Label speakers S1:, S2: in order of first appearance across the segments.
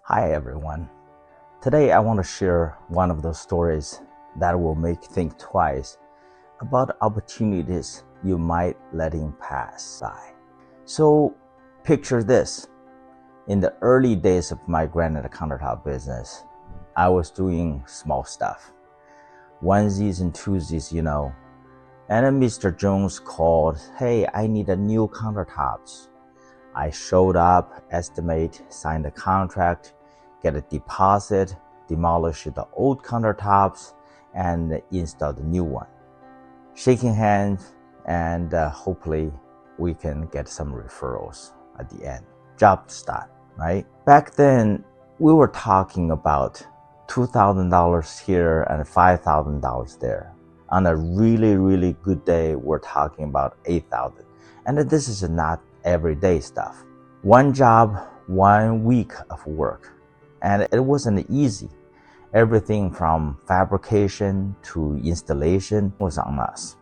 S1: Hi everyone. Today I want to share one of those stories that will make you think twice about opportunities you might letting pass by. So picture this. In the early days of my granite countertop business, I was doing small stuff. Onesies and twosies, And then Mr. Jones called, "Hey, I need a new countertops." I showed up, estimate, signed the contract, get a deposit, demolish the old countertops, and install the new one. Shaking hands, and hopefully we can get some referrals at the end. Job's done, right? Back then, we were talking about $2,000 here and $5,000 there. On a really, really good day, we're talking about $8,000. And this is not everyday stuff. One job, 1 week of work. And it wasn't easy. Everything from fabrication to installation was on us.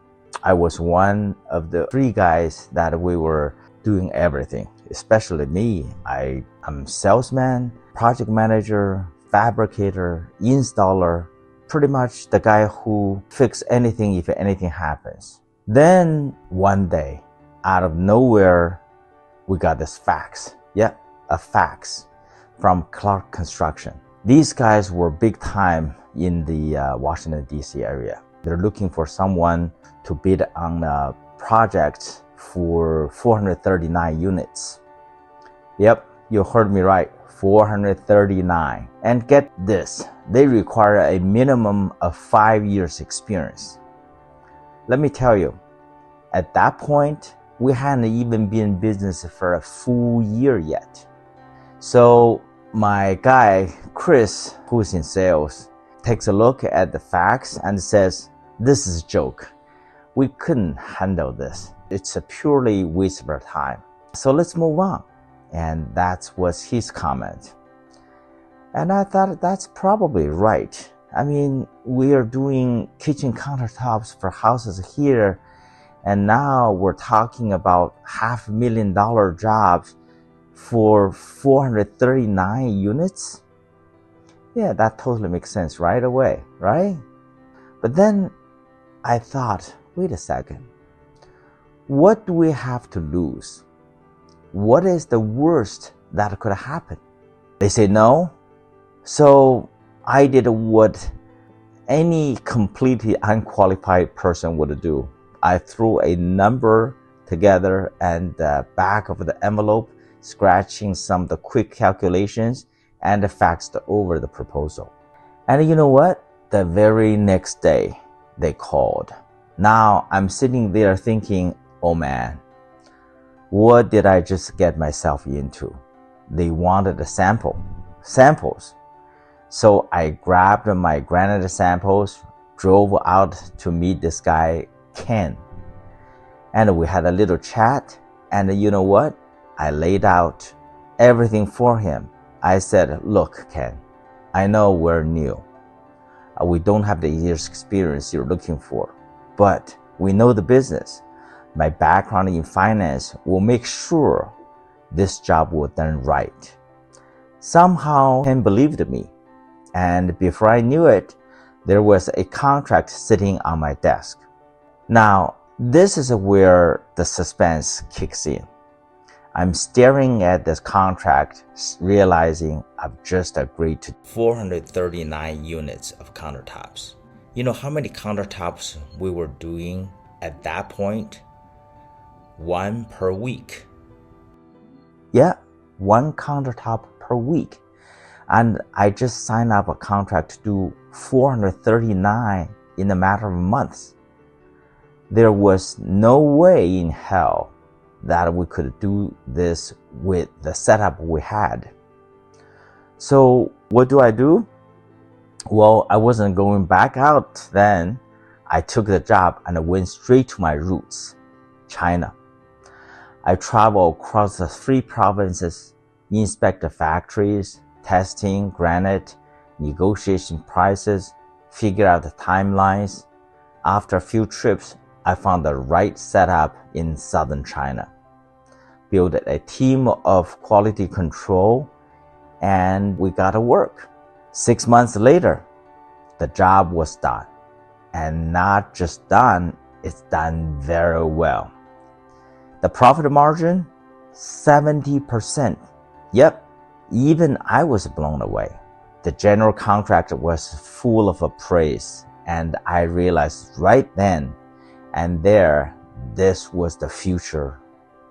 S1: I was one of the 3 guys that we were doing everything, especially me. I'm salesman, project manager, fabricator, installer, pretty much the guy who fixes anything if anything happens. Then one day, out of nowhere, we got this fax. Yeah, a fax from Clark Construction. These guys were big time in the Washington, D.C. area. They're looking for someone to bid on a project for 439 units. Yep, you heard me right, 439. And get this, they require a minimum of 5 years experience. Let me tell you, at that point, we hadn't even been in business for a full year yet. So my guy, Chris, who's in sales, takes a look at the facts and says, "This is a joke. We couldn't handle this. It's a purely waste of our time. So let's move on." And that was his comment. And I thought that's probably right. I mean, we are doing kitchen countertops for houses here, and now we're talking about $500,000 jobs for 439 units. Yeah, that totally makes sense right away, right? But then I thought, wait a second. What do we have to lose? What is the worst that could happen? They say no. So I did what any completely unqualified person would do. I threw a number together and the back of the envelope, scratching some of the quick calculations, and faxed over the proposal. And you know what? The very next day, they called. Now I'm sitting there thinking, oh man, what did I just get myself into? They wanted a samples. So I grabbed my granite samples, drove out to meet this guy, Ken. And we had a little chat, and you know what? I laid out everything for him. I said, "Look, Ken, I know we're new. We don't have the years experience you're looking for, but we know the business. My background in finance will make sure this job will done right." Somehow Ken believed me, and before I knew it, there was a contract sitting on my desk. Now, this is where the suspense kicks in. I'm staring at this contract, realizing I've just agreed to 439 units of countertops. You know how many countertops we were doing at that point? 1 per week. Yeah, 1 countertop per week. And I just signed up a contract to do 439 in a matter of months. There was no way in hell that we could do this with the setup we had. So what do? Well, I wasn't going back out then. I took the job and went straight to my roots, China. I traveled across the 3 provinces, inspect the factories, testing granite, negotiation prices, figure out the timelines. After a few trips, I found the right setup in southern China, built a team of quality control, and we got to work. 6 months later, the job was done. And not just done, it's done very well. The profit margin, 70%. Yep, even I was blown away. The general contractor was full of praise, and I realized right then and there, this was the future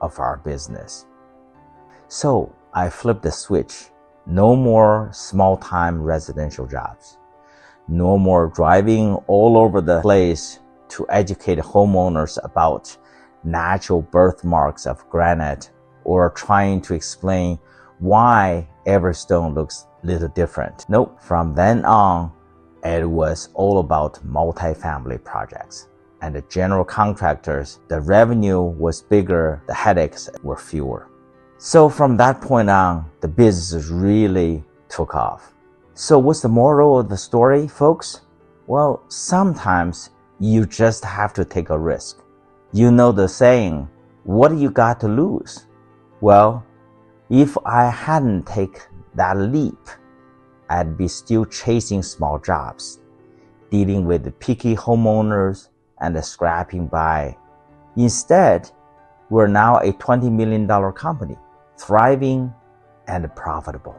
S1: of our business. So I flipped the switch. No more small-time residential jobs. No more driving all over the place to educate homeowners about natural birthmarks of granite or trying to explain why every stone looks a little different. Nope, from then on, it was all about multifamily projects. And the general contractors, the revenue was bigger, the headaches were fewer. So from that point on, the business really took off. So what's the moral of the story, folks? Well, sometimes you just have to take a risk. You know the saying, what do you got to lose? Well, if I hadn't taken that leap, I'd be still chasing small jobs, dealing with the picky homeowners and the scrapping by. Instead, we're now a $20 million company, thriving and profitable.